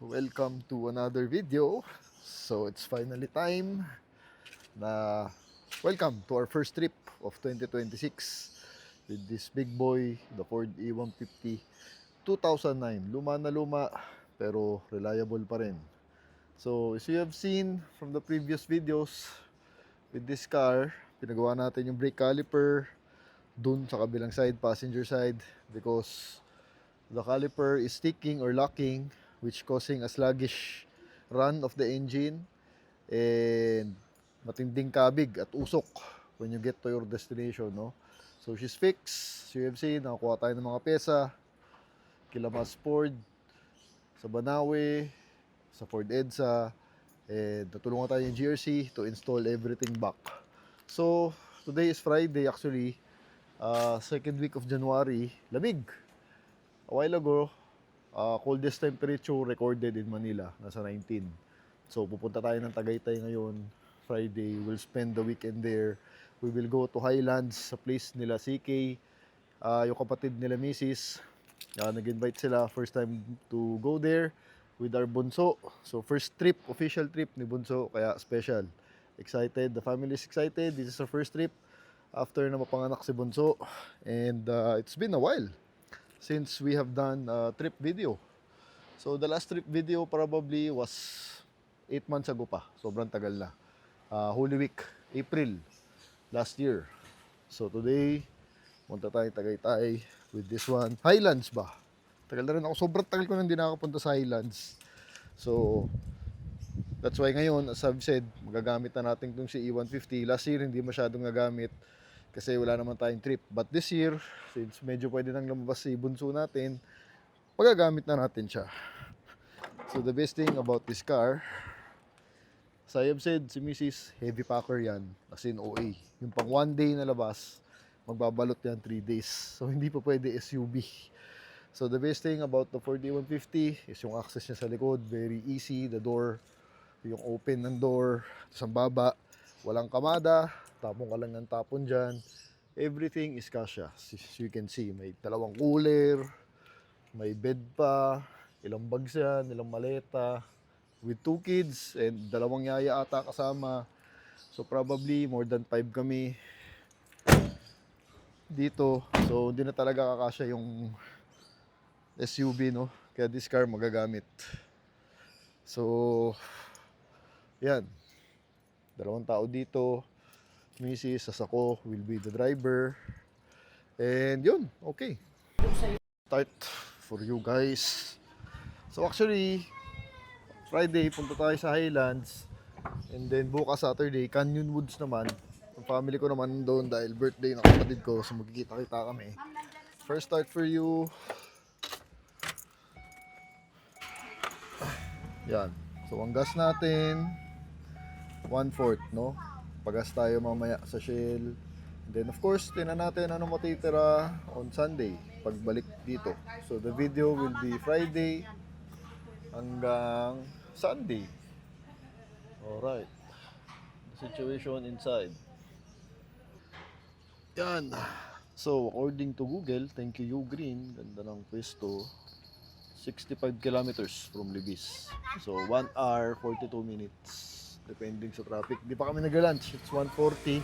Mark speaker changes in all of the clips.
Speaker 1: welcome to another video. So it's finally time na welcome to our first trip of 2026 with this big boy, the Ford E150 2009. Luma na luma pero reliable pa rin. So as you have seen from the previous videos with this car, pinagawa natin yung brake caliper dun sa kabilang side, passenger side, because the caliper is sticking or locking, which causing a sluggish run of the engine and matinding kabig at usok when you get to your destination, no? So she's fixed. So you have seen, nakakuha tayo ng mga pyesa kila Mas Ford, sa Banawe, sa Ford EDSA, and natulungan tayo ng GRC to install everything back. So today is Friday actually, second week of January. Lamig. A while ago, coldest temperature recorded in Manila, nasa 19. So pupunta tayo ng Tagaytay ngayon, Friday. We'll spend the weekend there. We will go to Highlands, sa place nila CK, yung kapatid nila Mrs. Nag-invite sila, first time to go there with our bunso. So first trip, official trip ni bunso, kaya special. Excited, the family is excited. This is our first trip after na mapanganak si bunso. And it's been a while since we have done a trip video. So the last trip video probably was 8 months ago pa. Sobrang tagal na. Holy Week, April last year. So today, punta tayo Tagaytay with this one. Highlands ba? Tagal na rin ako. Sobrang tagal ko nang hindi nakapunta sa Highlands. So that's why ngayon, as I've said, magagamit na natin itong si E150. Last year, hindi masyadong nagamit kasi wala naman tayong trip. But this year, since medyo pwede nang lumabas si bunso natin, magagamit na natin siya. So the best thing about this car, as I have said, si Mrs. heavy packer yan, as in OA. Yung pang one day na labas, magbabalot yan 3 days. So hindi pa pwede SUV. So the best thing about the Ford E150 is yung access niya sa likod, very easy. The door, yung open ng door, sa baba, walang kamada, tapon ka lang ng tapon dyan. Everything is kasya. As you can see, may dalawang cooler, may bed pa, ilang bags yan, ilang maleta, with 2 kids and dalawang yaya ata kasama. So probably more than 5 kami dito. So hindi na talaga kakasya yung SUV, no? Kaya this car magagamit. So yan, dalawang tao dito, Mrs. as ako will be the driver, and yun, okay, start for you guys. So actually Friday punta tayo sa Highlands, and then bukas Saturday Canyon Woods naman. Ang family ko naman doon dahil birthday ng kapatid ko, so magkikita-kita kami. First start for you. Yan, so ang gas natin 1/4, no? Pagas tayo mamaya sa Shell. Then of course, tingnan natin ano matitira on Sunday pagbalik dito. So the video will be Friday hanggang Sunday. Alright. The situation inside. Yan. So according to Google, thank you Green, ganda ng pwesto. 65 kilometers from Libis. So 1 hour 42 minutes. Depending sa traffic. Di pa kami nagla-lunch. It's 1:40.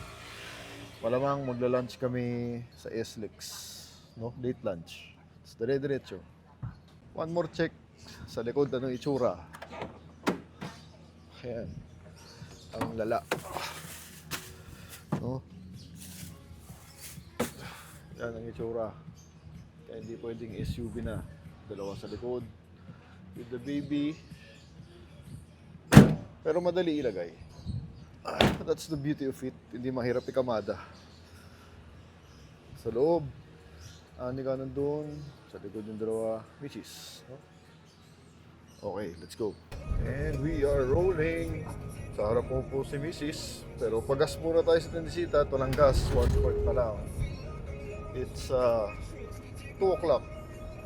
Speaker 1: Malamang magla-lunch kami sa SLEX. No? Late lunch. It's dire-diretso. One more check sa likod. Anong itsura? Ayan. Ang lala. No? Yan ang itsura. Kaya hindi pwedeng SUV na. Dalawa sa likod. With the baby. Pero madali ilagay. That's the beauty of it. Hindi mahirap ikamada. Sa loob, ani ka nandun. Sa likod yung dalawa, Mrs. No? Okay, let's go. And we are rolling. Sa harap mo po si Mrs. Pero pagas muna tayo sa Tendisita. Ito lang gas, 1/4 pa lang. It's 2 o'clock.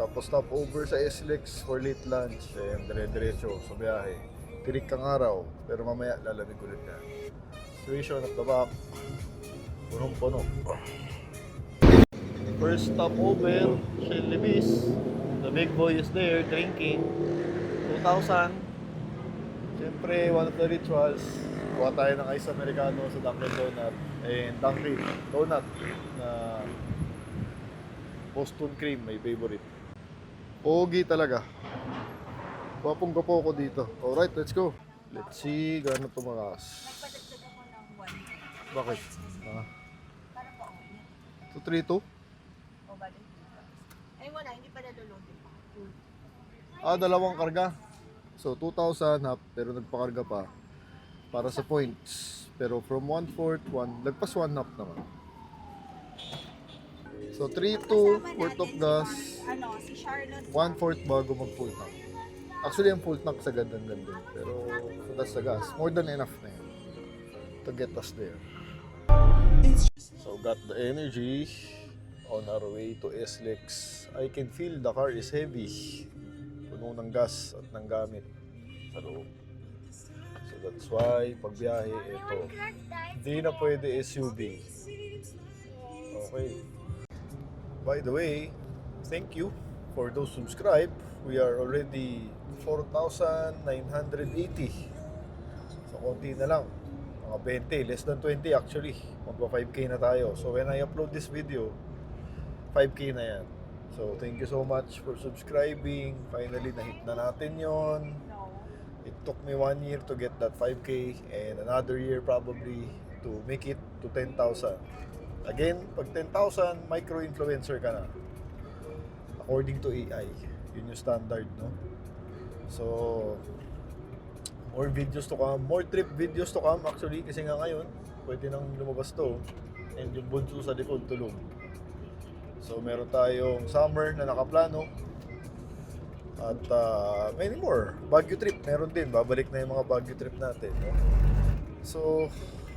Speaker 1: Tapos stop over sa SLEX for late lunch. And dire-diretso sa biyahe. Tirik kang araw, pero mamaya lalamig ulit na. Situation at the back, punong-puno. First stop over, Shell Libis. The big boy is there drinking. 2,000. Siyempre, one of the rituals, kuha tayo ng ice americano sa Dunkin' Donut and Dunkin' Donut na Boston cream, may favorite. Pogi talaga. Gwapong gwapo ko dito. Alright, let's go. Let's see, gano'n tumakas.
Speaker 2: Nagpadagdag ako ng 1.
Speaker 1: Bakit? Ah,
Speaker 2: Para pa ulit.
Speaker 1: 232?
Speaker 2: O ba din? Ay wala, hindi pa nalulunod pa.
Speaker 1: Dalawang karga. So, 2,000 half, pero nagpakarga pa. Para sa points. Pero from 1/4, lagpas 1 half naman. So, 3-2 worth of gas.
Speaker 2: Si Charlotte.
Speaker 1: 1/4 bago mag full tank. Actually, ang full tank sa gandang ganda. Pero, that's the gas. More than enough na yan to get us there. So, got the energy on our way to SLEX. I can feel the car is heavy. Puno ng gas at ng gamit sa loob. So that's why pagbiyahe ito. Hindi na pwede SUV. Okay. By the way, thank you for those subscribe. We are already 4,980. So konti na lang. Mga 20, less than 20 actually. Magpa 5K na tayo. So when I upload this video, 5K na yan. So, thank you so much for subscribing. Finally, na-hit na natin yon. It took me 1 year to get that 5K and another year probably to make it to 10,000. Again, pag 10,000, micro-influencer ka na. According to AI. Yun yung standard, no? So, more videos to come. More trip videos to come actually kasi nga ngayon, pwede nang lumabas to. And yung bunso sa likod tulog. So meron tayong summer na nakaplano at many more. Baguio trip, meron din. Babalik na yung mga Baguio trip natin. No? So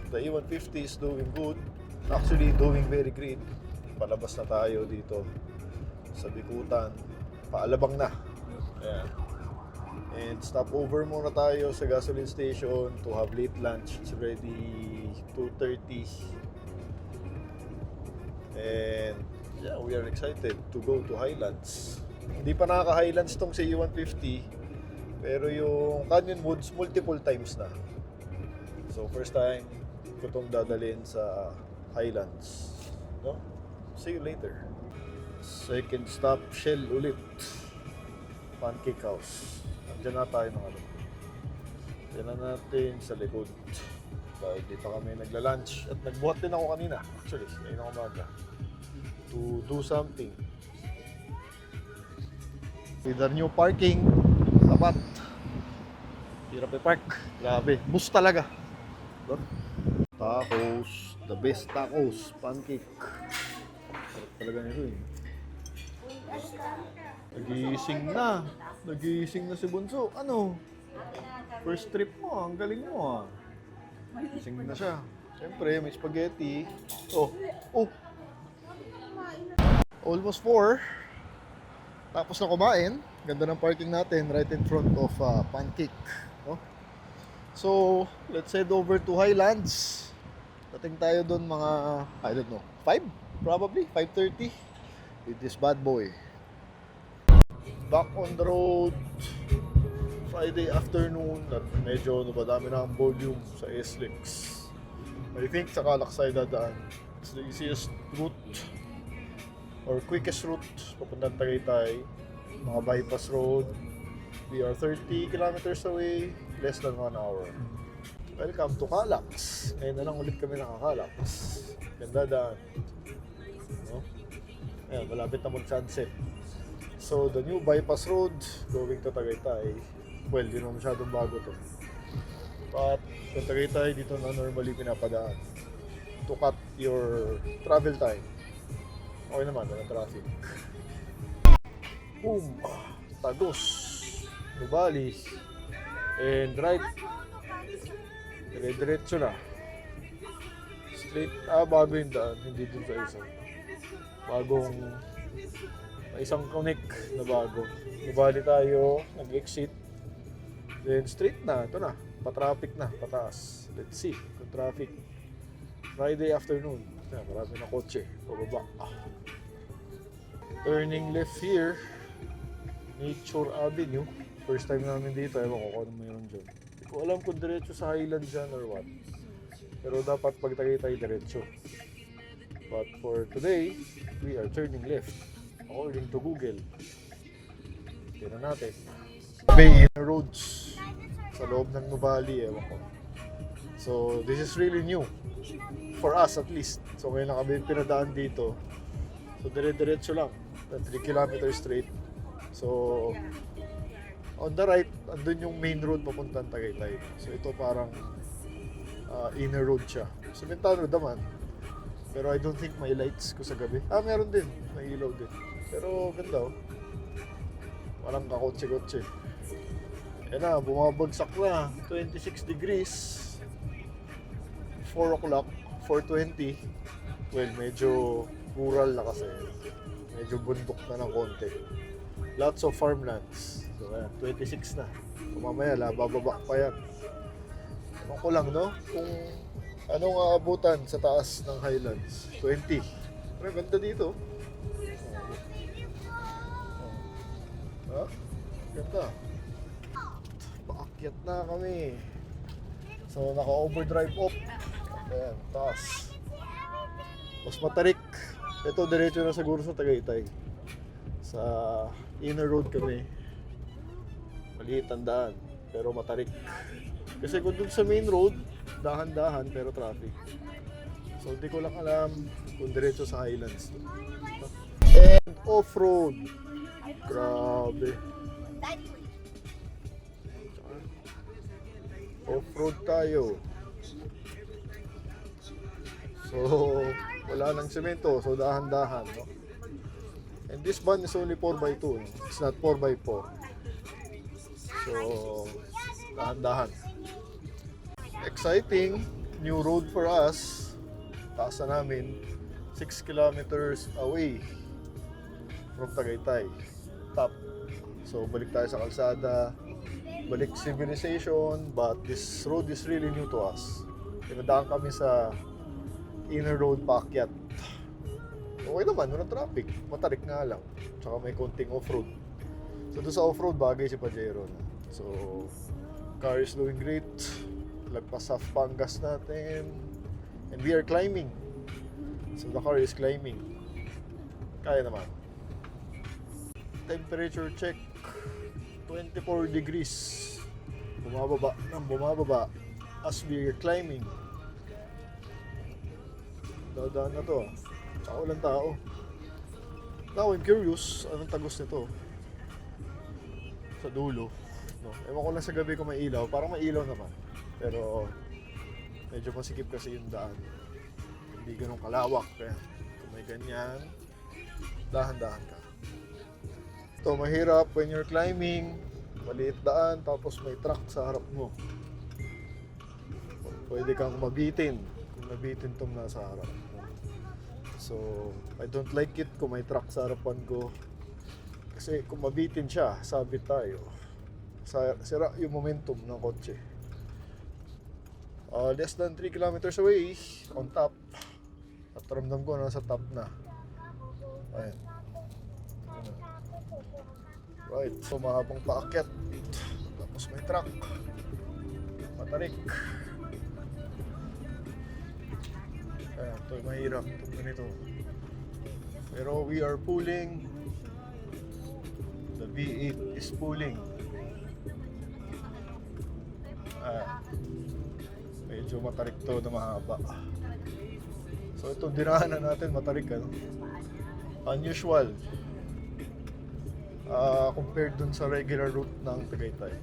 Speaker 1: the E150 is doing good. Actually doing very great. Palabas na tayo dito sa Bikutan. Paalabang na. Ayan. And stop over muna tayo sa gasoline station to have late lunch. It's already 2:30. And yeah, we are excited to go to Highlands. Hindi pa nakaka-Highlands tong si E150, pero yung Canyon Woods multiple times na. So first time ko tong dadalhin sa Highlands. No? See you later. Second stop, Shell ulit. Pancake House. Nandiyan na tayo ng ano. Diyan na natin sa likod. Dahil dito kami nagla-lunch at nagbuhat din ako kanina. Actually, ayun ang umaga. To do something. With our new parking, tapat. Hirap i-park. Grabe. Bus talaga. Tacos. The best tacos. Pancake. Sarap talaga nito eh. Nagising na. Nagising na si Bunso. Ano? First trip mo. Ang galing mo ah. Nagising na siya. Siyempre, may spaghetti. Oh. Almost 4. Tapos na kumain. Ganda ng parking natin right in front of Pancake. No? So, let's head over to Highlands. Dating tayo doon mga, I don't know, 5? Probably, 5:30 with this bad boy. Back on the road. Friday afternoon at medyo madami na ang volume sa SLEX. I think sa Kalaksay dadaan. It's the easiest route or quickest route papuntang Tagaytay, mga bypass road. We are 30 kilometers away, less than 1 hour. Welcome to Calax. Ngayon na lang ulit kami nakakalax. Ganda daan. No? Ayan, malapit na mag-sunset. So the new bypass road going to Tagaytay, well, di naman masyadong bago to. But sa Tagaytay, dito na normally pinapadaan to cut your travel time. Okay naman, walang traffic. Boom! Tagos, Nubali, and right, dire-diretso na. Straight, bago yung daan, hindi dun sa isa. Bagong, may isang connect na bago. Nubali tayo, nag-exit, then straight na, ito na, pa-traffic na, pataas. Let's see, kung traffic. Friday afternoon, marami na kotse, pababa. Turning left here, Nature Avenue. First time namin dito, ewan ko kung ano mayroon dyan. Hindi ko alam kung diretso sa Highlands dyan or what. Pero dapat pag Tagaytay diretso. But for today, we are turning left according to Google. Tingnan natin. Bay Inner Roads sa loob ng Nuvali, ewan ko. So, this is really new. For us at least. So, ngayon lang kami pinadaan dito. So, dire-diretso lang. 3 kilometers straight. So, on the right, andun yung main road papuntang Tagaytay. So, ito parang inner road siya. Cementano naman. Pero I don't think may lights ko sa gabi. Meron din. May ilaw din. Pero ganda oh. Walang kakotse-kotse. Yan na, bumabagsak na. 26 degrees. 4 o'clock. 4:20. Well, medyo rural na kasi. Medyo bundok na ng konti. Lots of farmlands. So, ayan, 26 na. So, mamaya, bababa pa yan. Ewan ko lang, no? Kung anong aabutan sa taas ng Highlands. 20. Pero ganda dito. Ha? Ganda. Paakyat na kami. So, naka-overdrive off. Ayan, taas. Mas matarik. Ito, diretso na siguro sa Tagaytay. Sa inner road kami. Maliit ang daan, pero matarik. Kasi kung dun sa main road, dahan-dahan pero traffic. So, di ko lang alam kung diretso sa Highlands. And off-road. Grabe. Off-road tayo. So, wala nang semento. So, dahan-dahan, no? And this van is only 4x2. No? It's not 4x4. So, dahan-dahan. Exciting. New road for us. Taas na namin. 6 kilometers away from Tagaytay. Top. So, balik tayo sa kalsada. Balik civilization. But this road is really new to us. Pinadaan kami sa inner road paakyat. Okay naman, walang traffic. Matarik nga lang. Tsaka may konting off-road. So, doon sa off-road, bagay si Pajero. So, car is doing great. Lagpas half pa ang gas natin. And we are climbing. So, the car is climbing. Kaya naman. Temperature check. 24 degrees. Bumababa ng bumababa as we are climbing. Dadaan na to. Tsaka walang tao. Now, I'm curious, anong tagos nito? Sa dulo. No? Ewan ko lang sa gabi kung may ilaw. Parang may ilaw naman. Pero, medyo masikip kasi yung daan. Hindi ganun kalawak. Kaya, kung may ganyan, dahan-dahan ka. Ito, mahirap when you're climbing. Maliit daan, tapos may truck sa harap mo. Pwede kang mabitin. Kung nabitin tong nasa harap. So, I don't like it kung may truck sa harapan ko. Kasi kung mabitin siya, sabit tayo. Sira yung momentum ng kotse. Less than 3 kilometers away, on top. At ramdam ko nasa top na. Ayan. Right, so mahabang paakyat. Tapos may truck. Matarik. Ayan, ito mahirap. Ito ganito. Pero we are pulling. The V8 is pulling. Medyo matarik to na mahaba. So ito dinahanan natin matarik ano. Unusual. Compared dun sa regular route ng Tagaytay.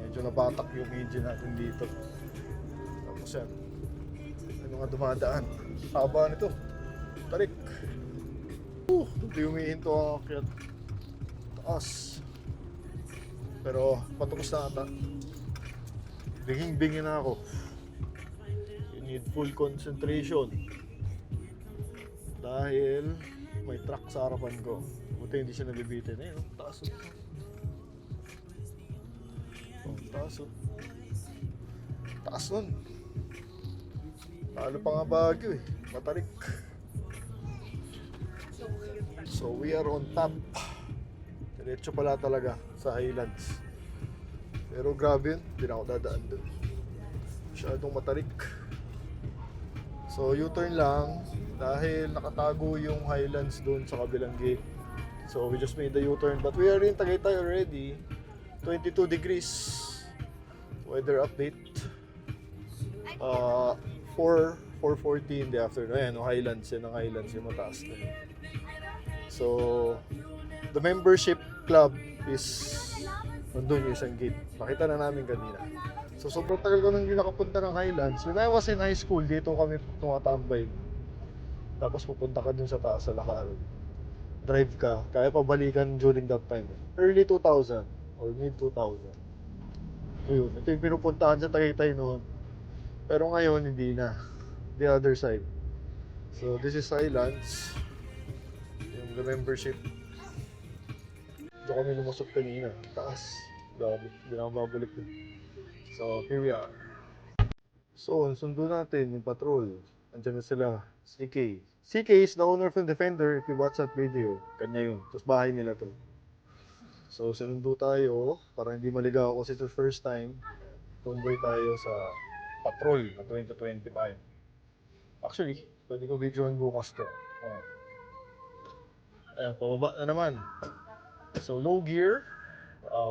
Speaker 1: Medyo nabatak yung engine natin dito. Tapos yan. May mga dumadaan. Haba nito. Tarik. Hindi umihinto ang akyat. Taas. Pero patapos na ata. Binging-bingin na ako. You need full concentration. Dahil may truck sa harapan ko. Buti hindi siya nabibitin. Ayun, taas. Taas. Taas nun. Talo pa nga Baguio eh. Matarik. So we are on top. Diretso pala talaga sa Highlands. Pero grabe yun, hindi na ako dadaan doon. Masyadong matarik. So U-turn lang dahil nakatago yung Highlands doon sa kabilang gate. So we just made the U-turn, but we are in Tagaytay already. 22 degrees. Weather update. 4:40 in the afternoon. Ayan, no, Highlands. Yan ang Highlands, yung mataas na yun. So, the membership club is nandun yung isang gate. Nakita na namin kanina. So, sobrang tagal ko nang hindi nakapunta ng Highlands. When I was in high school, dito kami tumatambay. Tapos pupunta ka dun sa taas sa Lakaran. Drive ka. Kaya pabalikan during that time. Early 2000 or mid 2000. Ayun, ito yung pinupuntahan sa Tagaytay noon. Pero ngayon, hindi na. The other side. So, this is Highlands. Yung the membership. Doon kami lumusok kanina. Taas. Grabe. Hindi na ako babalik dun. So, here we are. So, sundo natin yung patrol. Andiyan na sila. CK. CK is the owner of the Defender. If you watch that video, kanya yun. Tapos bahay nila to. So, sinundo tayo para hindi maligaw kasi it's the first time tunboy tayo sa patrol na 2025. Actually, pwede ko videoan bukas to. Ayan, pababa na naman. So, low gear, 1.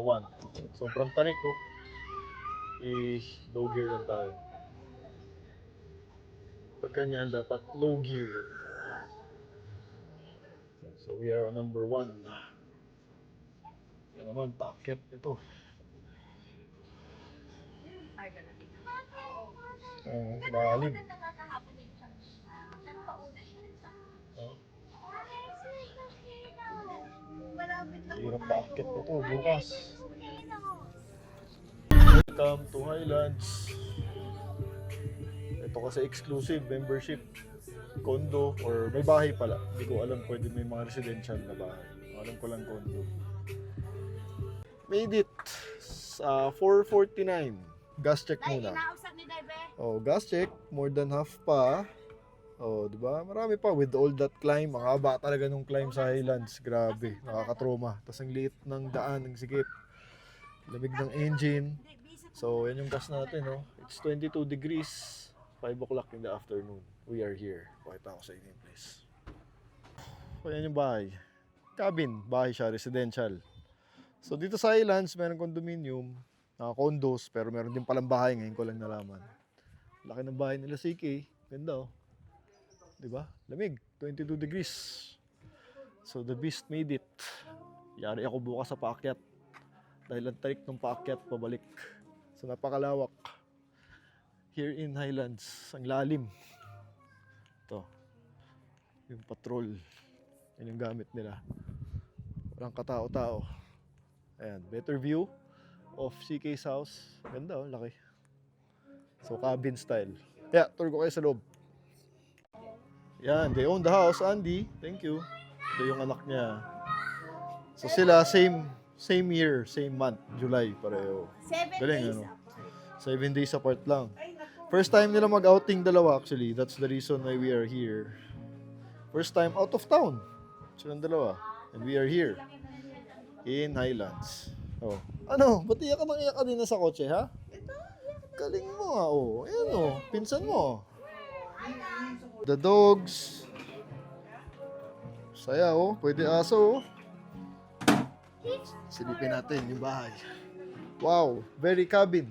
Speaker 1: Sobrang tarik ko. Low gear lang tayo. Pag ganyan, dapat low gear. So, we are on number 1. Yan naman, packet ito. Lalim. Hirap packet ito, bukas. Welcome to Highlands. Ito kasi exclusive membership. Condo or may bahay pala. Hindi ko alam, pwede may mga residential na bahay. Alam ko lang condo. Made it sa 4:49. Gas check muna. Oh, gas check, more than half pa. Oh, 'di ba? Marami pa with all that climb. Ang haba talaga nung climb sa Highlands. Grabe, nakakatroma. Tapos ang liit ng daan, ng sikip. Lamig ng engine. So, yan yung gas natin, no? It's 22 degrees. 5 o'clock in the afternoon. We are here. Pakita ko sa inyo yung place. So, yan yung bahay. Cabin. Bahay siya, residential. So, dito sa Highlands, meron condominium, condos, pero meron din palang bahay. Ngayon ko lang nalaman. Laki ng bahay nila CK. Ganda, oh. Diba? Lamig. 22 degrees. So, the beast made it. Yari ako bukas sa paakyat. Dahil ang tarik ng paakyat pabalik. So, napakalawak. Here in Highlands, ang lalim. Ito. Yung patrol. Yan yung gamit nila. Walang katao-tao. Ayan, better view of CK's house. Ganda, oh, laki. So, cabin style. Yeah, tour ko kayo sa loob. Yan, they own the house, Andy. Thank you. Ito yung anak niya. So, sila, same year, same month, July, pareho.
Speaker 2: 7
Speaker 1: Galing,
Speaker 2: days
Speaker 1: ano?
Speaker 2: apart.
Speaker 1: 7 days apart lang. First time nila mag-outing dalawa actually. That's the reason why we are here. First time out of town. Silang dalawa. And we are here. In Highlands. Oh. Ano? Ba't iyak ka nang iyak ka din na sa kotse, ha? Galing mo nga, oh. Ayan, oh. Pinsan mo. The dogs. Saya, oh. Pwede aso, oh. Silipin natin yung bahay. Wow. Very cabin.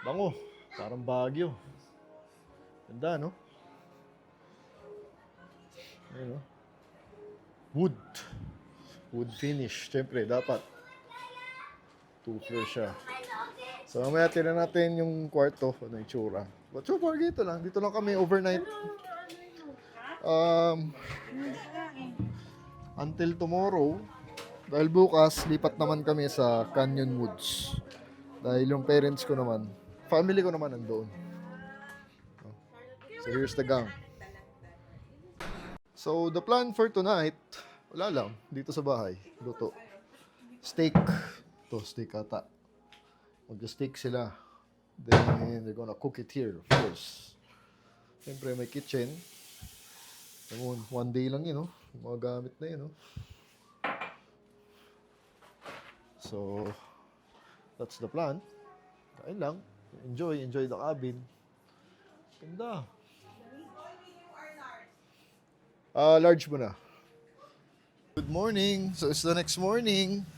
Speaker 1: Bango. Parang Baguio. Ganda, no? Ayun, no? Wood. Wood finish. Siyempre, dapat. 2 floors siya. So, mamaya tira natin yung kwarto. Ano yung tsura. But so far, dito lang. Dito lang kami overnight. Until tomorrow. Dahil bukas, lipat naman kami sa Canyon Woods. Dahil yung parents ko naman, family ko naman nandoon. So here's the gang. So the plan for tonight, wala lang, dito sa bahay, luto. Steak. To steak ata. Mag-steak sila. Then they're gonna cook it here, of course. Siyempre may kitchen. One day lang yun, no? Yung mga gamit na yun, no? So, that's the plan. Kain lang. Enjoy the cabin. Ganda. Large muna. Good morning. So, it's the next morning.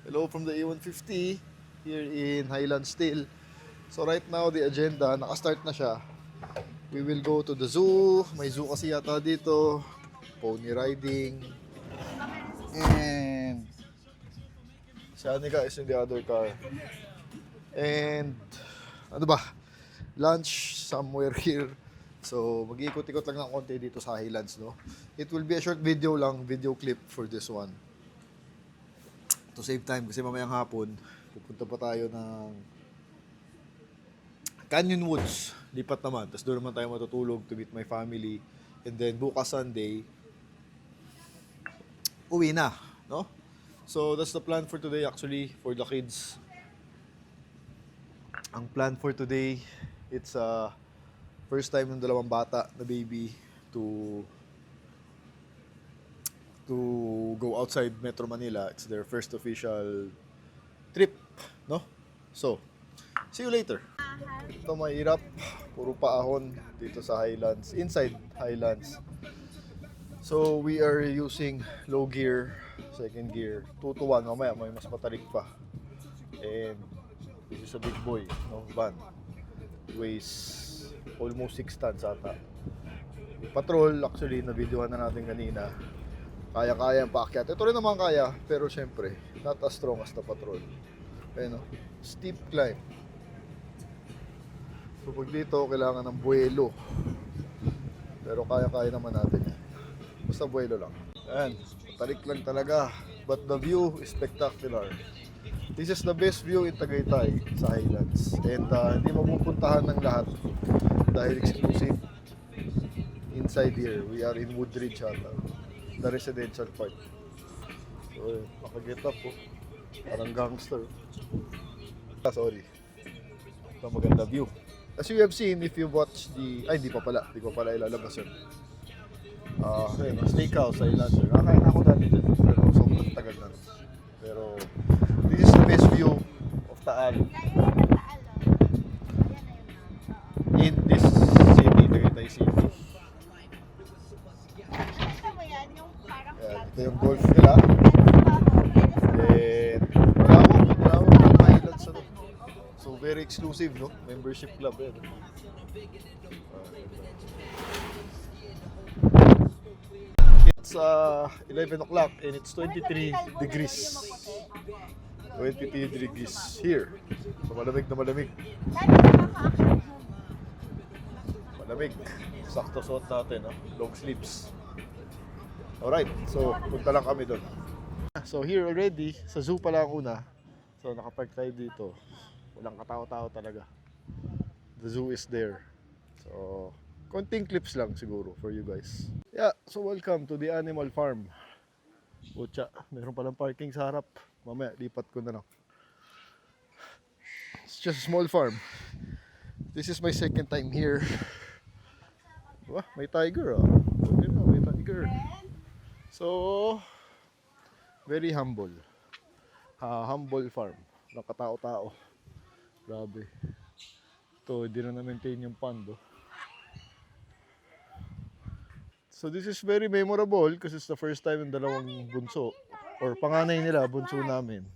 Speaker 1: Hello from the A150 here in Highlands still. So, right now, the agenda, nakastart na siya. We will go to the zoo. May zoo kasi yata dito. Pony riding. And si Anika is in the other car. And ano ba? Lunch somewhere here. So mag-iikot-ikot lang ng konti dito sa Highlands, no? It will be a short video lang, video clip for this one. To save time kasi mamayang hapon pupunta pa tayo ng Canyon Woods. Lipat naman. Tapos doon naman tayo matutulog to meet my family. And then bukas Sunday, uwi na, no? So that's the plan for today actually for the kids. Ang plan for today, it's first time ng dalawang bata na baby to go outside Metro Manila. It's their first official trip, no? So, see you later. Ito mahirap, puro paahon dito sa Highlands, inside Highlands. So, we are using low gear, second gear, 2 to 1. Mamaya may mas matarik pa. And this is a big boy, no? Van. Weighs almost 6 tons ata. Patrol, actually, na-videohan na natin kanina. Kaya-kaya ang paakyat. Ito rin naman kaya, pero syempre, not as strong as the patrol. Ayun, no? Steep climb. So, pag dito, kailangan ng buwelo. Pero kaya-kaya naman natin yan. Basta buwelo lang. Ayan, tarik lang talaga. But the view is spectacular. This is the best view in Tagaytay sa Highlands. And hindi mapupuntahan ng lahat dahil exclusive inside here. We are in Woodridge ata, the residential part. So, nakaget up po. Parang gangster. Sorry. Ito maganda view. As you have seen, if you watch the... Ay, hindi pa pala. Hindi ko pala ilalabas yun. Ayun, steakhouse sa Islander. Nakakain ako dati dyan. Pero sobrang tagal na. Pero, this is the best view of Taal. In this city, Tagaytay City. Ito yung golf nila. And, wala akong Highlands ano. So, very exclusive, no? Membership club, eh. It's 11 o'clock and it's 23 degrees. 23 degrees here. So, malamig na malamig. Malamig. Sakto suot natin, no? Long sleeves. Alright, so punta lang kami doon. So here already, sa zoo pa lang una. So nakapark tayo dito. Walang katao-tao talaga. The zoo is there. So, konting clips lang siguro for you guys. Yeah, so welcome to the animal farm. Pucha, meron palang parking sa harap. Mamaya, lipat ko na lang. It's just a small farm. This is my second time here. Wah, may tiger ah. Okay na, may tiger. So, very humble. Humble farm. Nakatao-tao. Grabe. Ito, hindi na na-maintain yung pond. Oh. So this is very memorable because it's the first time yung dalawang bunso. Or panganay nila, bunso namin.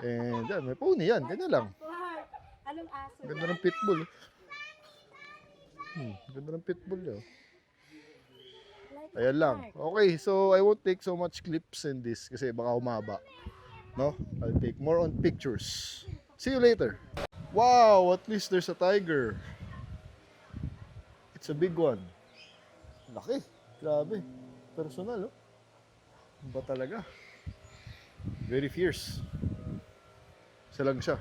Speaker 1: And yan, may pony yan. Ganyan lang.
Speaker 2: Anong aso?
Speaker 1: Ganda ng pitbull. Ganda ng pitbull yun. Ayan lang. Okay, so I won't take so much clips in this kasi baka humaba. No? I'll take more on pictures. See you later. Wow, at least there's a tiger. It's a big one. Laki. Grabe. Personal, oh. Ba talaga? Very fierce. Isa lang siya.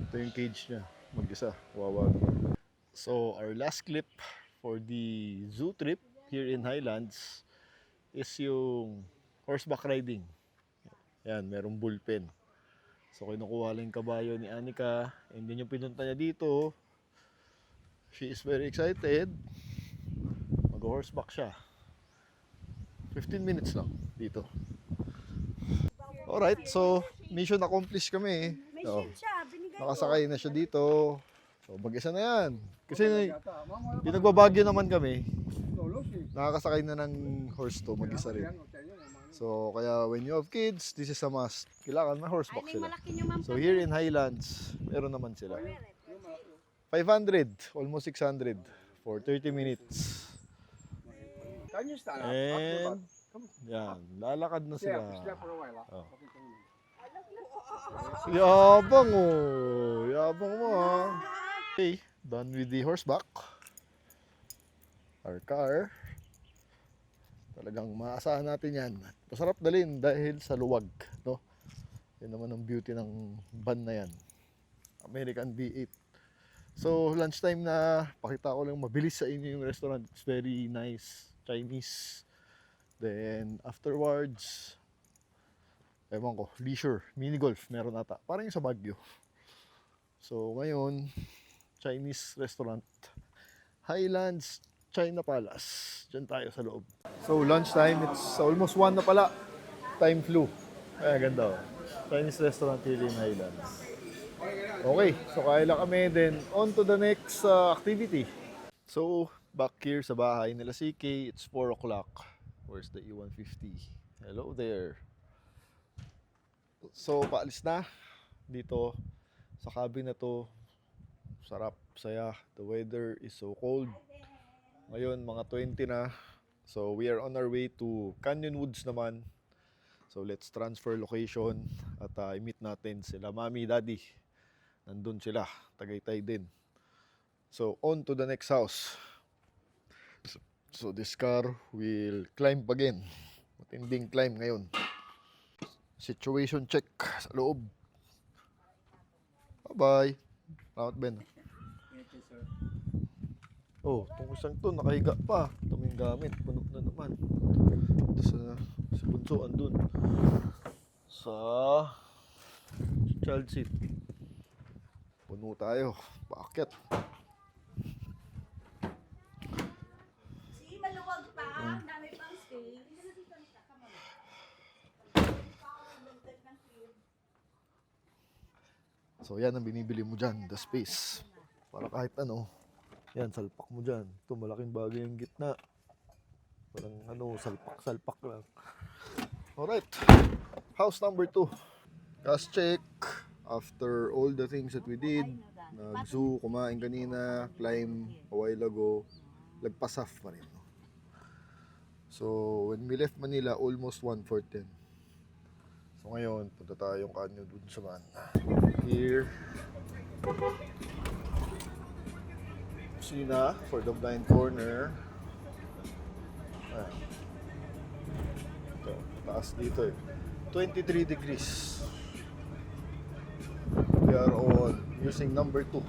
Speaker 1: Ito yung cage niya. Mag-isa. Wawa naman. So, our last clip for the zoo trip here in Highlands is yung horseback riding. Yan, merong bullpen. So, kinukuha lang yung kabayo ni Anika. And then yung pinunta niya dito, she is very excited. Mag-horseback siya. 15 minutes lang dito. Alright, so mission accomplished kami.
Speaker 2: May
Speaker 1: Oh,
Speaker 2: shade siya, binigay ko.
Speaker 1: nakasakay na siya dito. So mag-isa na yan. Kasi pinagbabagyo naman kami. Nakakasakay na ng horse to, mag-isa rin. So kaya when you have kids, this is a must. Kailangan may
Speaker 2: Ay,
Speaker 1: horseback
Speaker 2: may
Speaker 1: sila.
Speaker 2: malaki niyo, ma'am.
Speaker 1: So here in Highlands, meron naman sila. 500, almost 600 for 30 minutes. And yan, lalakad na sila. Oh. Yabang oh, yabang mo ah. Okay, done with the horseback. Our car. Talagang maasahan natin yan. Masarap dalhin dahil sa luwag, no? Yan naman ang beauty ng van na yan. American V8. So, lunchtime na, pakita ko lang mabilis sa inyo yung restaurant. It's very nice, Chinese. Then, afterwards, ewan ko, leisure, mini golf, meron ata. Parang yung sa Baguio. So, ngayon, Chinese restaurant, Highlands China Palace. Diyan tayo sa loob. So, lunchtime, it's almost 1 na pala. Time flew. Ay, ganda oh. Chinese restaurant here in Highlands. Okay, so kaya lang kami, then on to the next activity. So, back here sa bahay nila CK, it's 4 o'clock. Where's the E150? Hello there. So, paalis na dito sa cabin na to. Sarap, saya. The weather is so cold. Ngayon, mga 20 na. So, we are on our way to Canyon Woods naman. So, let's transfer location at i-meet natin sila Mami, Daddy. Nandun sila, Tagaytay din. So, on to the next house. So, this car will climb again. Matinding climb ngayon. Situation check sa loob. Bye-bye. Salamat, Ben. Oh, itong isang to, nakahiga pa. Taming gamit, puno na naman. Ito si Bunso, andun. Sa child seat. Puno tayo. Bakit?
Speaker 2: Si maluwag pa, ang dami pang space.
Speaker 1: So yan ang binibili mo dyan, the space. Para kahit ano, yan, salpak mo dyan. Ito, malaking bagay yung gitna. Parang ano, salpak lang. Alright, house number 2. Gas check. After all the things that we did, nag-zoo, kumain kanina, climb a while ago, lagpasaf pa rin. So, when we left Manila, almost 1:10. So ngayon, punta tayong Canyon dun sa man. Here, kusina for the blind corner. Ayan. Ito, taas dito eh. 23 degrees. We are on using number 2.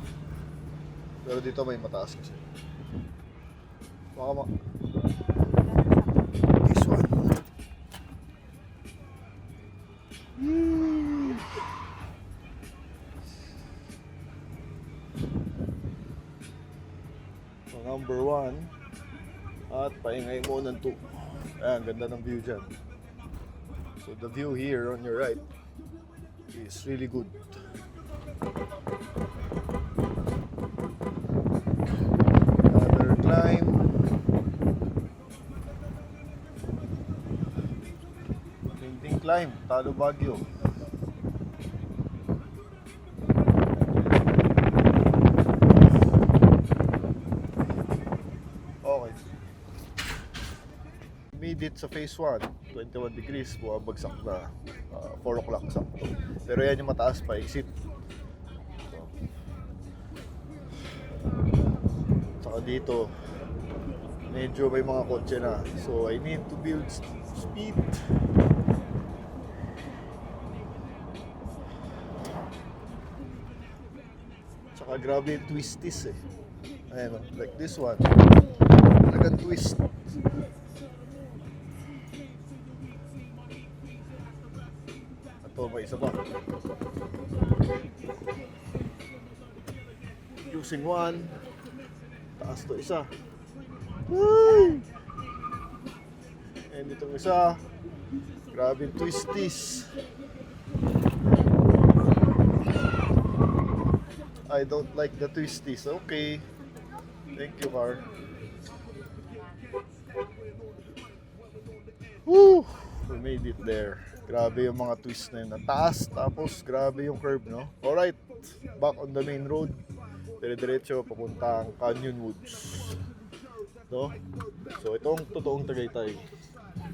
Speaker 1: Pero dito may mataas kasi. Baka this one. So, number 1. At paingay mo ng 2. Ayan, ganda ng view dyan. So the view here on your right is really good. Another climb. Painting climb, Talo Baguio. Okay. Made it sa phase 1, 21 degrees, bumabagsak na 4 o'clock sakto. Pero yan yung mataas pa, exit. So, saka dito, medyo may mga kotse na. So I need to build speed. Saka grabe yung twisties eh. Ayan, like this one. Talagang twist. Ito, may isa pa. Using one. Taas to isa. Ay! And itong isa. Grabe yung twisties. I don't like the twisties. Okay. Thank you, car. Woo! We made it there. Grabe yung mga twist na yun. Ang taas, tapos grabe yung curve, no? Alright, back on the main road. Dire-diretso, papuntang Canyon Woods. No? So, itong totoong Tagaytay.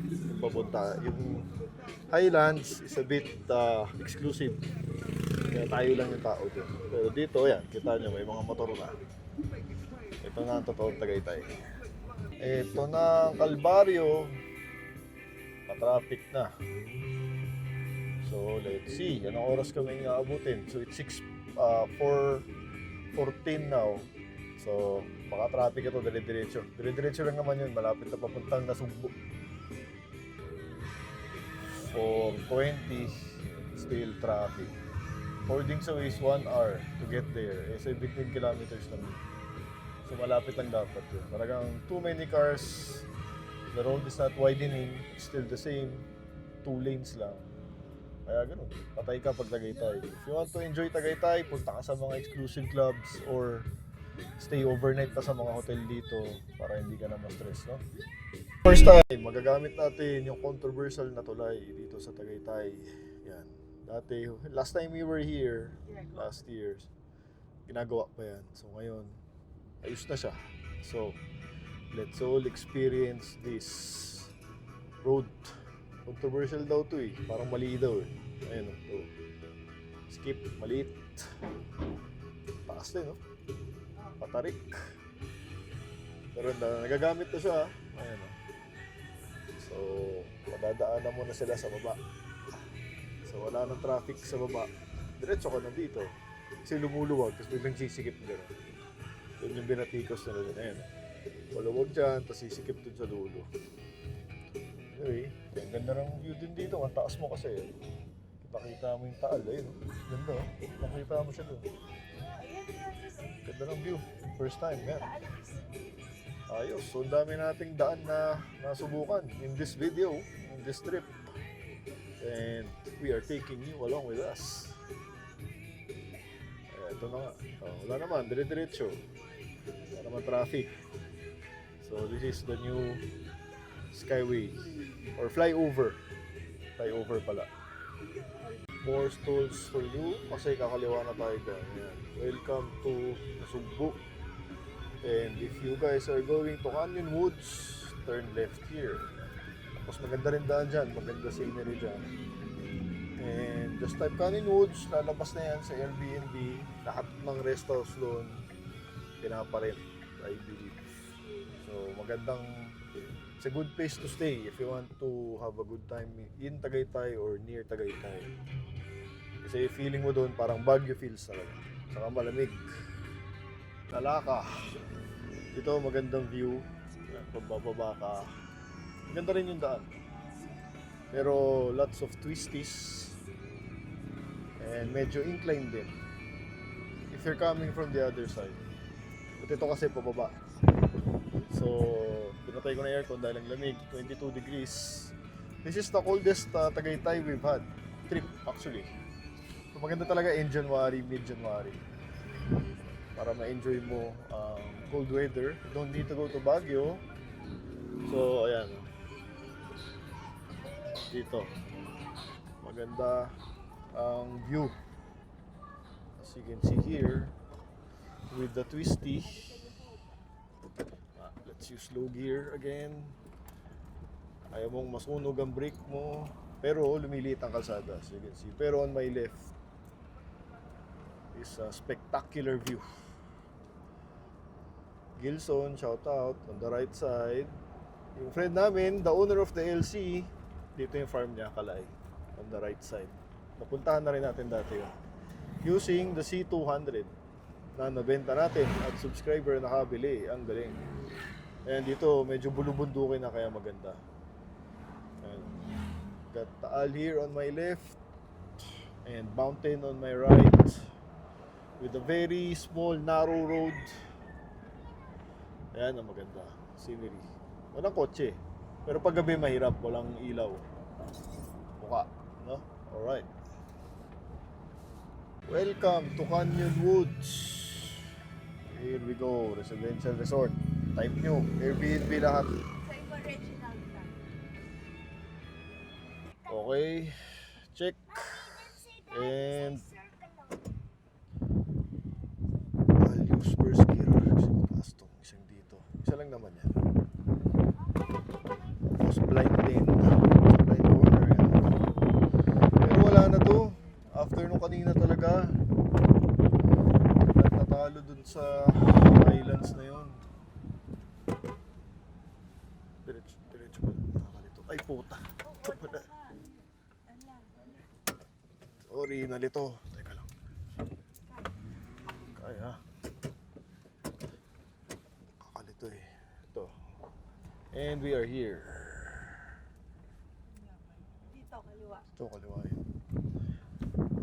Speaker 1: Yung papunta. Yung Highlands is a bit exclusive. Kaya tayo lang yung tao dun. Pero dito, yan, kita nyo, may mga motor na. Ito na ang totoong Tagaytay. Ito na ang Kalbaryo. Pa-traffic na. So, let's see. Anong oras kami aabutin? So, it's 4:14 now. So, baka traffic ito, dire-diretso. Dire-diretso lang naman yun. Malapit na papuntang Nasugbo. 4:20, still traffic. Holding sa is 1 hour to get there. Eh, 17 kilometers lang. So, malapit lang dapat yun. Talagang too many cars. The road is not widening. It's still the same. 2 lanes lang. Kaya ganun. Patay ka pag Tagaytay. If you want to enjoy Tagaytay, punta ka sa mga exclusive clubs or stay overnight pa sa mga hotel dito para hindi ka na ma-stress, no? First time, magagamit natin yung controversial na tulay dito sa Tagaytay. Yan. Dati, last time we were here, last year, ginagawa pa yan. So ngayon, ayos na siya. So, let's all experience this road. Controversial daw to eh. Parang mali daw eh. Ayun o. Oh. Skip, maliit. Taas din, no? Patarik. Pero nagagamit na siya. Ayun o. So, madadaanan mo na sila sa baba. So, wala nang traffic sa baba. Diretso ka na dito. Kasi lumuluwag, tapos biglang sisikip na gano'n. Yun yung binatikos na rin. Ayun. Maluwag dyan, tapos sisikip dun sa dulo. Anyway, ang ganda ng view din dito. Ang taas mo kasi. Nakita mo yung taal. Ayun. Ganda. Nakita mo siya dun. Ganda ng view. First time. Yan. Ayos. So, ang dami nating daan na nasubukan in this video, in this trip. And we are taking you along with us. Ito na nga. Wala naman. Dire-diretso. Wala naman traffic. So, this is the new Skyway. Or flyover. Flyover pala. More stalls for you. Kasi kakaliwa na tayo dyan. Yan. Welcome to Nasugbo. And if you guys are going to Canyon Woods, turn left here. Tapos maganda rin daan dyan. Maganda scenery dyan. And just type Canyon Woods. Lalabas na yan sa Airbnb. Lahat ng rest house doon pinaparent, I believe. So magandang, it's a good place to stay if you want to have a good time in Tagaytay or near Tagaytay. Kasi feeling mo doon parang Baguio feels talaga. Saka malamig. Lalaka. Ito magandang view. Pagbababa ka. Maganda rin yung daan. Pero lots of twisties. And medyo incline din. If you're coming from the other side. But ito kasi pababa. So, pinatay ko na aircon dahil ang lamig, 22 degrees. This is the coldest Tagaytay we've had. Trip, actually. So, maganda talaga in January, mid-January. Para ma-enjoy mo cold weather. Don't need to go to Baguio. So, ayan. Dito. Maganda ang view. As you can see here, with the twisty. Let's use low gear again. Ayaw mong masunog ang brake mo, pero lumiliit ang kalsada, as you can see. Pero on my left is a spectacular view. Gilson, shout out. On the right side, yung friend namin, the owner of the LC, dito yung farm niya, Kalay. On the right side. Napuntahan na rin natin dati yun. Using the C200 na nabenta natin at subscriber nakabili. Ang galing. And dito, medyo bulubundukin na kaya maganda. And got Taal here on my left and mountain on my right with a very small narrow road. Ayan ang maganda. Scenery. Walang kotse. Pero pag gabi mahirap, walang ilaw. Mukha, no? Alright. Welcome to Canyon Woods. Here we go, residential resort. Type nyo, Airbnb lahat.
Speaker 2: Sa iba original ka.
Speaker 1: Okay, check. And I'll use first gear. Kasi mataas tong isang dito. Isa lang naman yan. Tapos blind din. Blind corner yan. Pero wala na to. After nung kanina talaga. Natalo dun sa islands na yun. Diretso pala. Nakakalito. Ay puta. Ito pala. Sorry, nalito. Teka lang. Kaya. Kakalito eh. Ito. And we are here.
Speaker 2: Dito, kaliwa.
Speaker 1: Ito, kaliwa yun.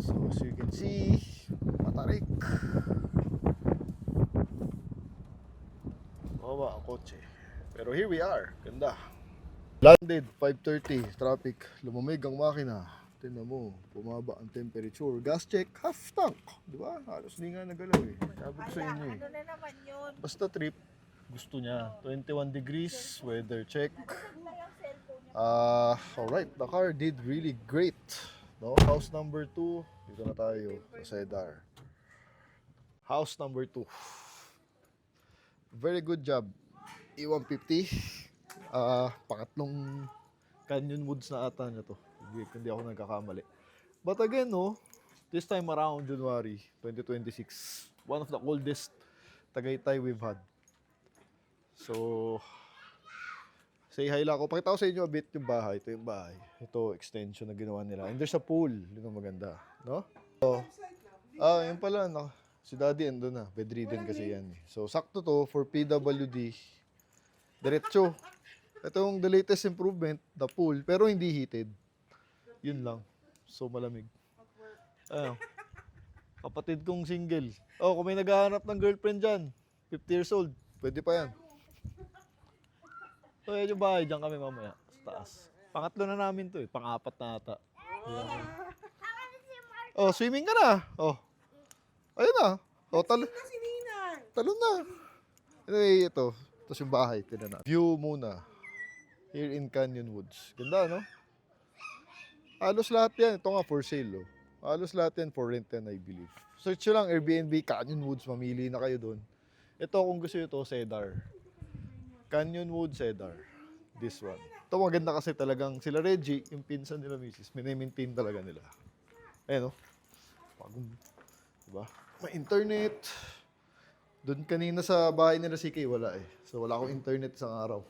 Speaker 1: So, as you can see, matarik. Baba ang kotse. Pero here we are. Ganda. Landed, 5:30. Traffic. Lumamig ang makina. Tingnan mo, bumaba ang temperature. Gas check, half tank. Di ba? Halos di nga nagalaw eh. Sabi ko sa inyo eh.
Speaker 2: Ano na naman yun?
Speaker 1: Basta trip, gusto niya. 21 degrees, weather check.
Speaker 2: Nasag na yung cellphone niya.
Speaker 1: Alright, the car did really great. No? House number 2, dito na tayo sa Cedar. House number 2. Very good job. E150. Pangatlong Canyon Woods na ata na to. Hindi ako nagkakamali. But again, no, this time around, January 2026, one of the coldest Tagaytay we've had. So, say hi lang ako. Pakita ko sa inyo a bit yung bahay. Ito yung bahay. Ito, extension na ginawa nila. And there's a pool. Yun ang maganda. No? So, yun pala. No? Si Daddy ando na. Bedridden kasi yan. So, sakto to for PWD. Diretso. Ito yung the latest improvement, the pool. Pero hindi heated. Yun lang. So, malamig. Ayun. Kapatid kong single. Oh, kung may naghahanap ng girlfriend dyan, 50 years old, pwede pa yan. So, yan yung bahay. Diyan kami mamaya. Sa taas. Pangatlo na namin to eh. Pang-apat na ata. Ayan. Oh, swimming ka na. Oh. Ayun na. Oh, talon na. Anyway, ito. Ito yung bahay. Tignan na. View muna. Here in Canyon Woods. Ganda, no? Halos lahat yan. Ito nga for sale, oh. Halos lahat yan for rent yan, I believe. Search nyo lang Airbnb, Canyon Woods. Mamili na kayo doon. Ito, kung gusto nyo ito, Cedar. Canyon Woods, Cedar. This one. Ito maganda kasi talagang sila Reggie, yung pinsan nila misis, minimaintain talaga nila. Ayan, oh. Bagong, diba? May internet. Doon kanina sa bahay nila CK, wala eh. So, wala akong internet isang araw.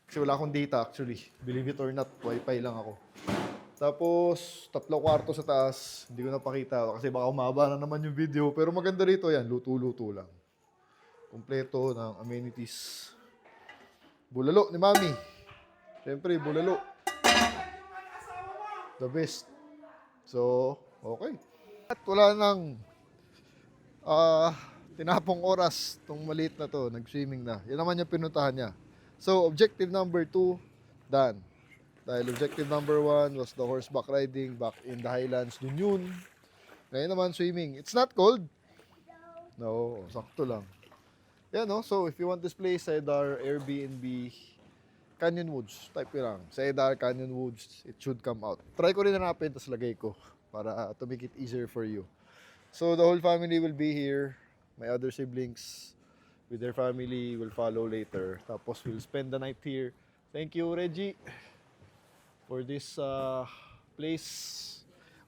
Speaker 1: Kasi wala akong data actually. Believe it or not, wifi lang ako. Tapos, 3 kwarto sa taas. Hindi ko napakita kasi baka umaba na naman yung video. Pero maganda rito yan, luto-luto lang. Kompleto ng amenities. Bulalo ni Mami. Siyempre, bulalo. The best. So, okay. At wala nang tinapong oras tong maliit na to. Nag-swimming na. Yan naman yung pinuntahan niya. So, objective number 2, done. Dahil objective number 1 was the horseback riding back in the highlands. Dun yun. Ngayon naman, swimming. It's not cold. No, sakto lang. Yan, no? So, if you want this place, Cedar, Airbnb, Canyon Woods. Type ko lang. Cedar, Canyon Woods. It should come out. Try ko rin hanapin, tapos lagay ko para to make it easier for you. So, the whole family will be here. My other siblings with their family will follow later. Tapos we'll spend the night here. Thank you, Reggie, for this place.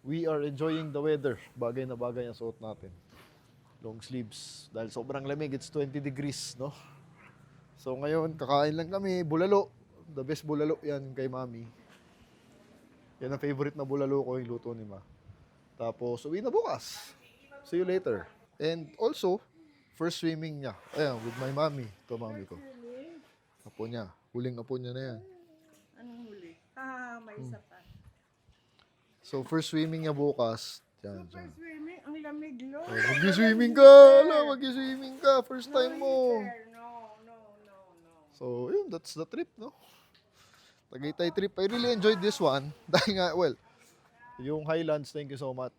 Speaker 1: We are enjoying the weather. Bagay na bagay ang suot natin. Long sleeves. Dahil sobrang lamig, it's 20 degrees, no? So ngayon, kakain lang kami. Bulalo. The best bulalo yan kay Mami. Yan ang favorite na bulalo ko, yung luto ni Ma. Tapos, uwi na bukas. See you later. And also, first swimming niya. Ayan, with my mommy. Ito, mami ko. Apo niya. Huling apo niya na yan.
Speaker 2: Anong huli? May isa pa.
Speaker 1: So, first swimming niya bukas. Yan, yan.
Speaker 2: Swimming, ang lamig, Lord.
Speaker 1: Oh, mag-swimming ka! Mag-swimming ka! First time mo!
Speaker 2: No.
Speaker 1: So, yun, that's the trip, no? Tagaytay trip. I really enjoyed this one. Dahil nga, well, yung Highlands, thank you so much.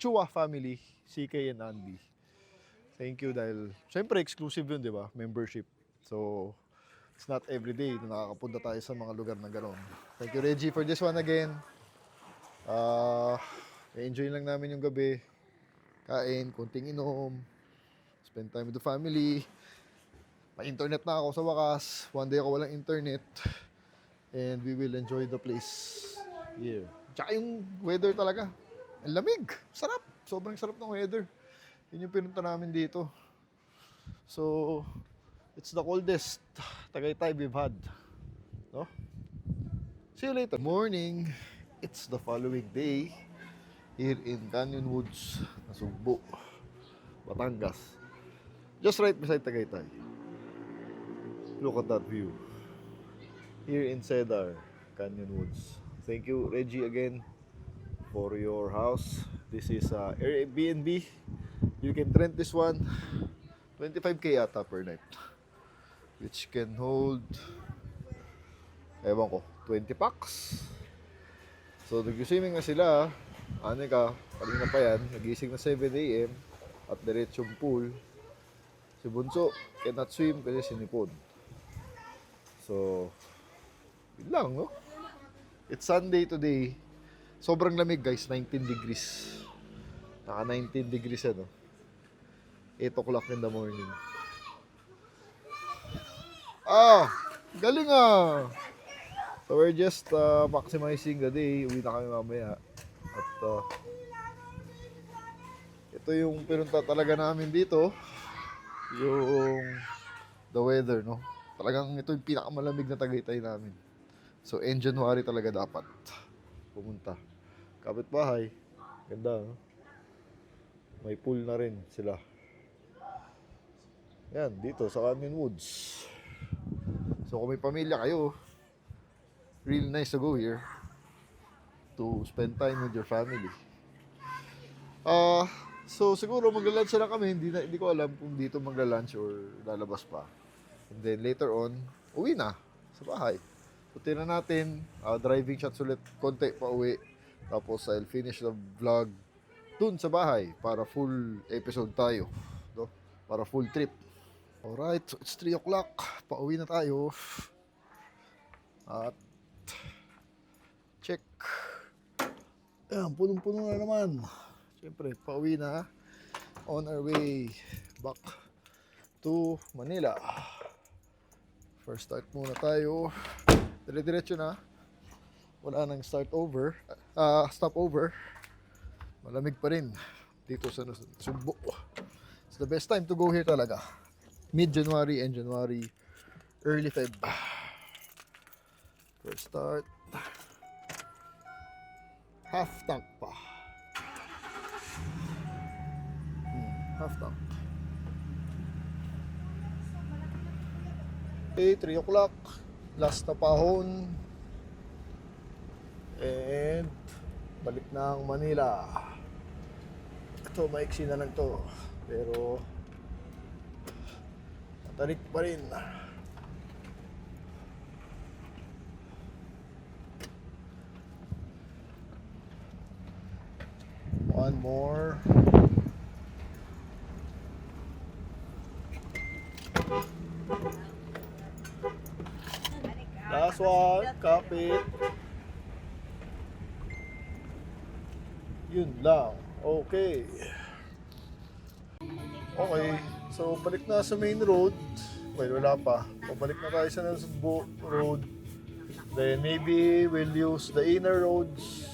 Speaker 1: Chua family, CK and Andy. Thank you dahil, syempre exclusive yun, di ba? Membership. So, it's not everyday na nakakapunta tayo sa mga lugar na gano'n. Thank you, Reggie, for this one again. Enjoy lang namin yung gabi. Kain, konting inom. Spend time with the family. May internet na ako sa wakas. One day ako walang internet. And we will enjoy the place here. Tsaka yung weather talaga. Ang lamig. Sarap. Sobrang sarap ng weather. Yun yung pinunta namin dito. So, it's the coldest Tagaytay we've had. No? See you later. Morning. It's the following day here in Canyon Woods, Nasugbo, Batangas. Just right beside Tagaytay. Look at that view. Here in Cedar, Canyon Woods. Thank you, Reggie, again for your house. This is Airbnb. You can rent this one 25k ata per night, which can hold, ewan ko, 20 packs. So nag-swimming na sila. Kanina pa yan, nagising na 7 AM at diretsong pool. Si Bunso cannot swim kasi sinipon. So yun lang, no? It's Sunday today. Sobrang lamig, guys, 19 degrees. Naka 19 degrees 8 o'clock in the morning. Galing ah! So we're just maximizing the day. Uwi na kami mamaya. At ito yung pinunta talaga namin dito. Yung the weather, no? Talagang ito yung pinakamalamig na Tagaytay namin. So end January talaga dapat pumunta. Kapitbahay. Ganda, no? May pool na rin sila. Yan, dito sa Canyon Woods. So kung may pamilya kayo, real nice to go here to spend time with your family. So siguro magla-lunch na kami, hindi ko alam kung dito magla-lunch or lalabas pa. And then later on, uwi na sa bahay. So tingnan natin, driving shots ulit, konti pa uwi. Tapos I'll finish the vlog dun sa bahay para full episode tayo, no? Para full trip. Alright, so it's 3 o'clock. Pauwi na tayo. At check. Ayan, punong-puno na naman. Siyempre, pauwi na. On our way back to Manila. First start muna tayo. Dire-diretso na. Wala nang stop over. Malamig pa rin dito sa Sugbo. It's the best time to go here talaga. Mid-January and January, early Feb. First start. Half tank pa. Half tank. Okay, 3 o'clock. Last na pahon. And balik ng Manila. Ito, maiksi na lang to. Pero matarik pa rin. One more. Last one, kapit. Yun lang. Okay. Okay. So, balik na sa main road. Well, wala pa. Pabalik na tayo sa Nasugbo road. Then, maybe we'll use the inner roads.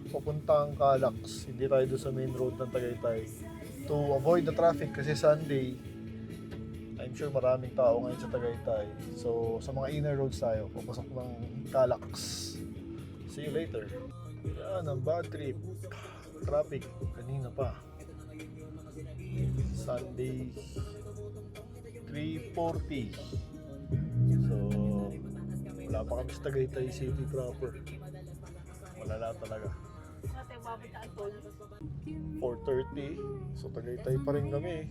Speaker 1: Papuntang Calax. Hindi tayo doon sa main road ng Tagaytay. To avoid the traffic kasi Sunday. I'm sure maraming tao ngayon sa Tagaytay. So, sa mga inner roads tayo. Papasok ng Calax. See you later. Yan, ang bad trip. Traffic. Kanina pa. Sunday 3:40. So wala pa kami sa Tagaytay City proper. Wala na talaga. 4:30. So Tagaytay pa rin kami.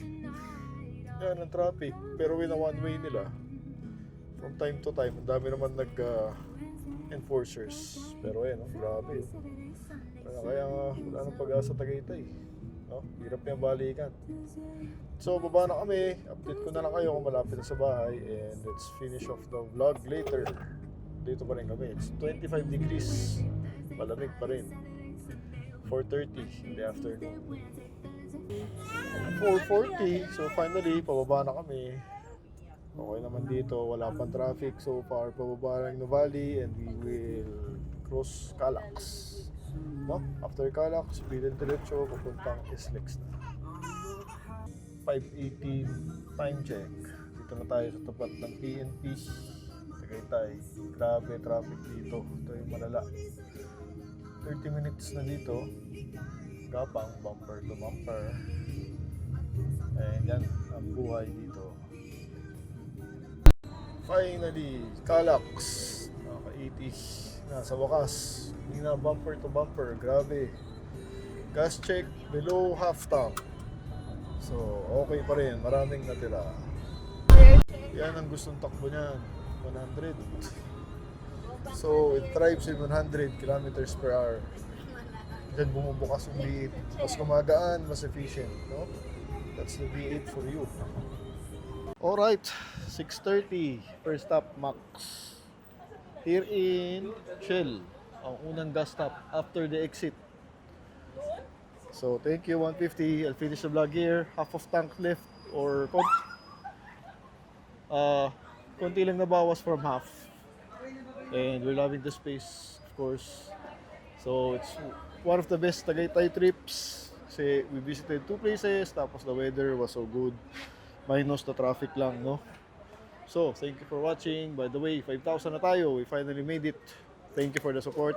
Speaker 1: Yan ang traffic. Pero win a one way nila. From time to time, ang dami naman enforcers. Pero ayan, grabe. Kaya wala nang pag-asa Tagaytay. No? Hirap yung balikan. So, baba na kami. Update ko na lang kayo kung malapit na sa bahay. And let's finish off the vlog later. Dito pa rin kami. It's 25 degrees. Malamig pa rin. 4:30 in the afternoon. 4:40. So, finally, pababa na kami. Okay naman dito. Wala pang traffic so far. Pababa lang Nuvali and we will cross Calax. No? After Calax, Bilan Diretso, papuntang Islex na. 5:18 time check. Dito na tayo sa tapat ng PNP Tagaytay. Grabe traffic dito. Ito yung malala. 30 minutes na dito. Gapang, bumper to bumper. And yan ang buhay dito. Finally, Calax. Naka-80 na sa wakas. Hindi na bumper to bumper. Grabe. Gas check below half tank. So, okay pa rin. Maraming natira. Yan ang gustong takbo niyan. 100. So, it thrives in 100 kilometers per hour. Diyan bumubukas yung V8. Mas kumagaan, mas efficient. No? That's the V8 for you. Alright, 6:30. First stop, Max. Here in Shell. Ang unang gas stop after the exit. So, thank you, 150. I'll finish the vlog here. Half of tank left or konti lang nabawas from half. And we're loving the space, of course. So, it's one of the best Tagaytay trips. Kasi we visited 2 places, tapos the weather was so good. Minus the traffic lang, no? So, thank you for watching. By the way, 5,000 na tayo. We finally made it. Thank you for the support.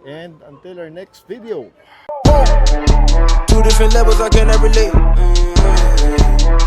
Speaker 1: And until our next video.
Speaker 3: 2 different levels, I cannot relate.